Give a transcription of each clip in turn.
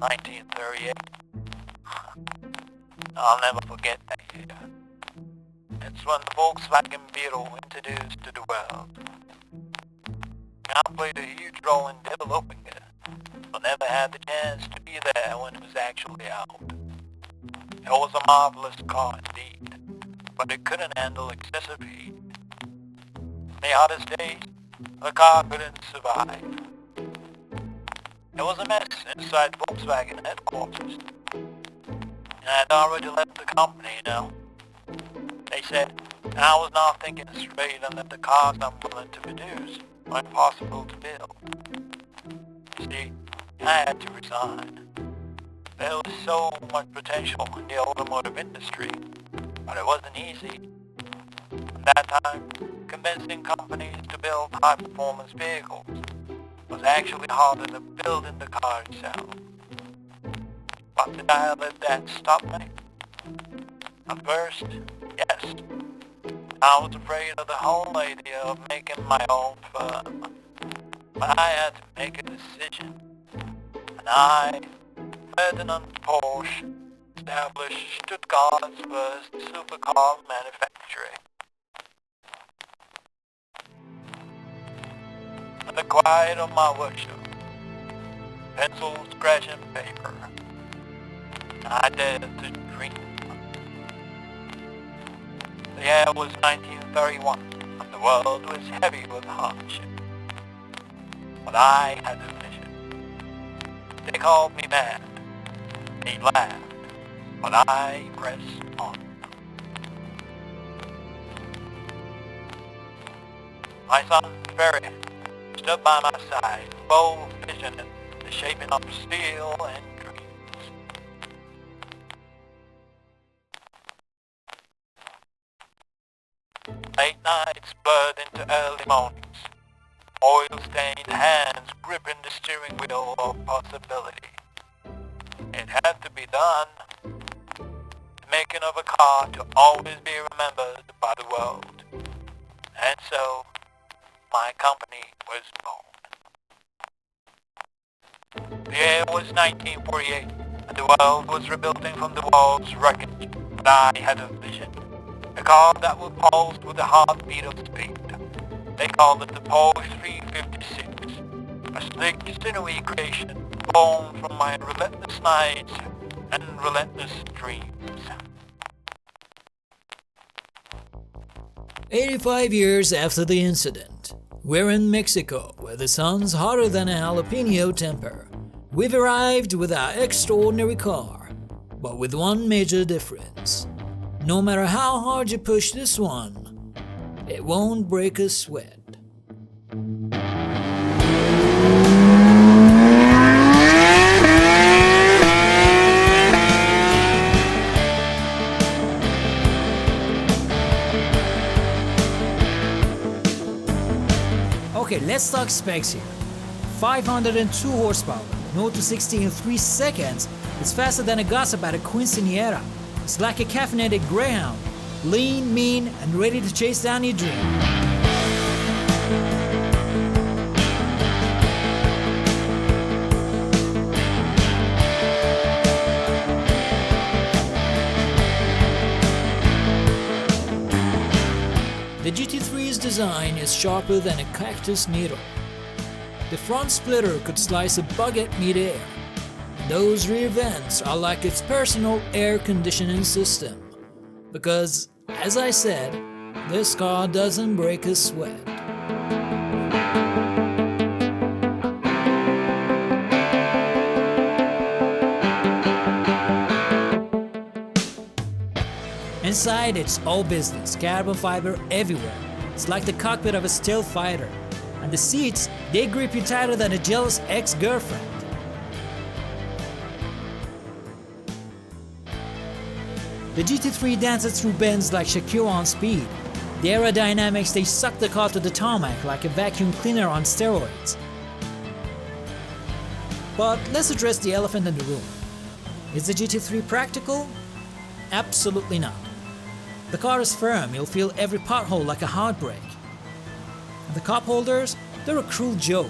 1938. I'll never forget that year. It's when the Volkswagen Beetle introduced to the world. I played a huge role in developing it, but never had the chance to be there when it was actually out. It was a marvelous car indeed, but it couldn't handle excessive heat. In the hottest days, the car couldn't survive. It was a mess inside Volkswagen headquarters. And I'd already left the company, you know. They said, and I was not thinking straight, and that the cars I'm willing to produce were impossible to build. You see, I had to resign. There was so much potential in the automotive industry, but it wasn't easy. At that time, convincing companies to build high-performance vehicles was actually harder than building the car itself. But did I let that stop me? At first, yes. I was afraid of the whole idea of making my own firm. But I had to make a decision. And I, Ferdinand Porsche, established Stuttgart's first supercar manufacturing. In the quiet of my workshop, pencil, scratch, and paper, I dared to dream. The year was 1931, and the world was heavy with hardship. But I had a vision. They called me mad. They laughed. But I pressed on. My son, Ferry, stood by my side, full vision in the shaping of steel and dreams. Late nights blurred into early mornings, oil-stained hands gripping the steering wheel of possibility. It had to be done. The making of a car to always be remembered by the world. And so, my company was born. The year was 1948, and the world was rebuilding from the world's wreckage. But I had a vision. A car that would pulse with the heartbeat of speed. They called it the Porsche 356. A slick, sinewy creation born from my relentless nights and relentless dreams. 85 years after the incident, we're in Mexico, where the sun's hotter than a jalapeno temper. We've arrived with our extraordinary car, but with one major difference. No matter how hard you push this one, it won't break a sweat. Okay, let's talk specs here. 502 horsepower, 0 to 60 in 3 seconds. It's faster than a gossip at a quinceañera. It's like a caffeinated greyhound, lean, mean, and ready to chase down your dream. The GT3's design is sharper than a cactus needle. The front splitter could slice a baguette mid-air. Those rear vents are like its personal air conditioning system. Because, as I said, this car doesn't break a sweat. Inside, it's all business, carbon fiber everywhere. It's like the cockpit of a stealth fighter. And the seats, they grip you tighter than a jealous ex-girlfriend. The GT3 dances through bends like Shakira on speed. The aerodynamics, they suck the car to the tarmac like a vacuum cleaner on steroids. But let's address the elephant in the room. Is the GT3 practical? Absolutely not. The car is firm, you'll feel every pothole like a heartbreak. And the cup holders, they're a cruel joke.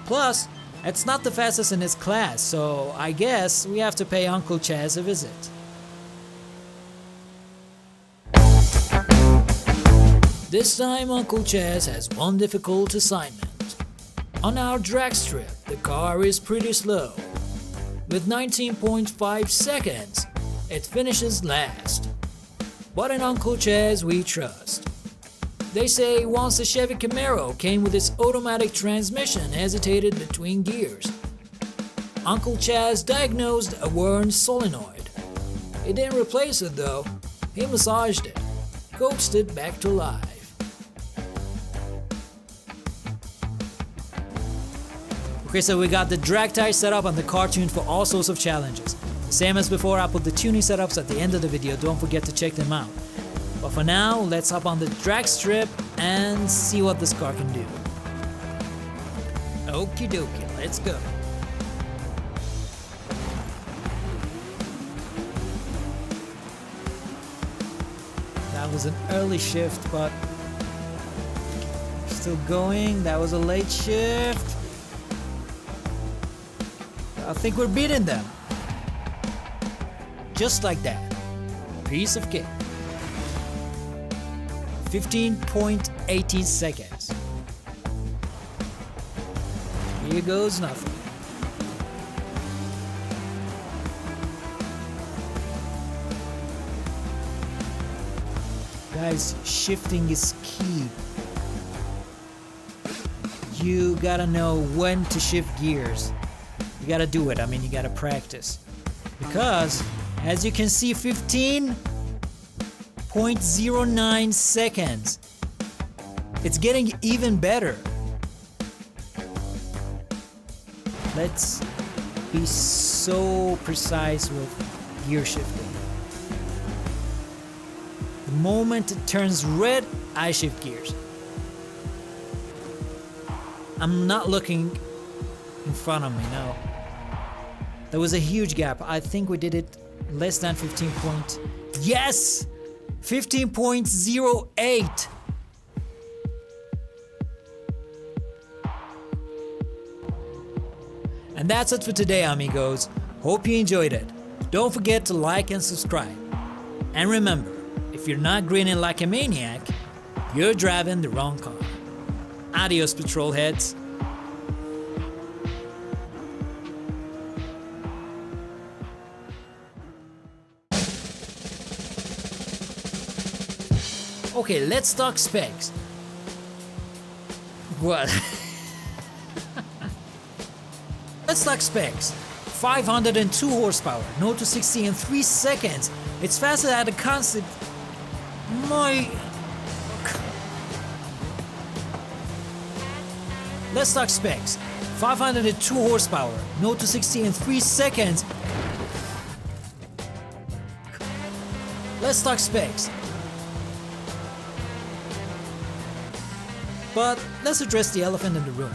Plus, It's not the fastest in its class, so I guess we have to pay Uncle Chaz a visit. This time Uncle Chaz has one difficult assignment. On our drag strip, the car is pretty slow. With 19.5 seconds, it finishes last. But in Uncle Chaz we trust. They say once the Chevy Camaro came with its automatic transmission hesitated between gears. Uncle Chaz diagnosed a worn solenoid. He didn't replace it though, he massaged it, coaxed it back to life. Okay, so we got the drag tie setup and the car tuned for all sorts of challenges. The same as before, I put the tuning setups at the end of the video, don't forget to check them out. But for now, let's hop on the drag strip and see what this car can do. Okie dokie, let's go. That was an early shift, but still going. That was a late shift. I think we're beating them. Just like that. Piece of cake. 15.18 seconds. Here goes nothing. Guys, shifting is key. You gotta know when to shift gears. You gotta do it, I mean you gotta practice. Because, as you can see, 15.09 seconds. It's getting even better. Let's be so precise with gear shifting. The moment it turns red, I shift gears. I'm not looking in front of me, no. There was a huge gap. I think we did it less than 15 point. Yes! 15.08. And that's it for today, amigos. Hope you enjoyed it. Don't forget to like and subscribe. And remember, if you're not grinning like a maniac, you're driving the wrong car. Adios, patrol heads. Okay, let's talk specs. What? Let's talk specs. 502 horsepower, 0 to 60 in 3 seconds. It's faster at a constant. Let's talk specs. 502 horsepower, 0 to 60 in 3 seconds. Let's talk specs. But let's address the elephant in the room.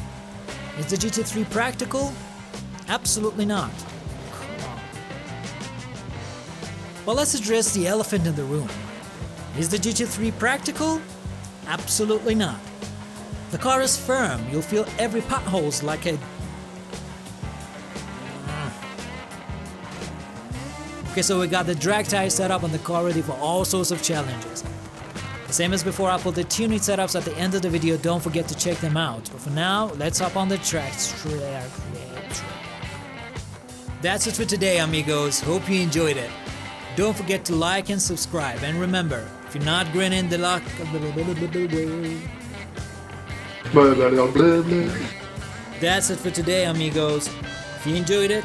Is the GT3 practical? Absolutely not. But let's address the elephant in the room. Is the GT3 practical? Absolutely not. The car is firm, you'll feel every pothole's like a... Okay, so we got the drag tie set up on the car ready for all sorts of challenges. Same as before, I'll put the tuning setups at the end of the video, don't forget to check them out. But for now, let's hop on the track. That's it for today, amigos. Hope you enjoyed it. Don't forget to like and subscribe. And remember, if you're not grinning the luck... That's it for today, amigos. If you enjoyed it...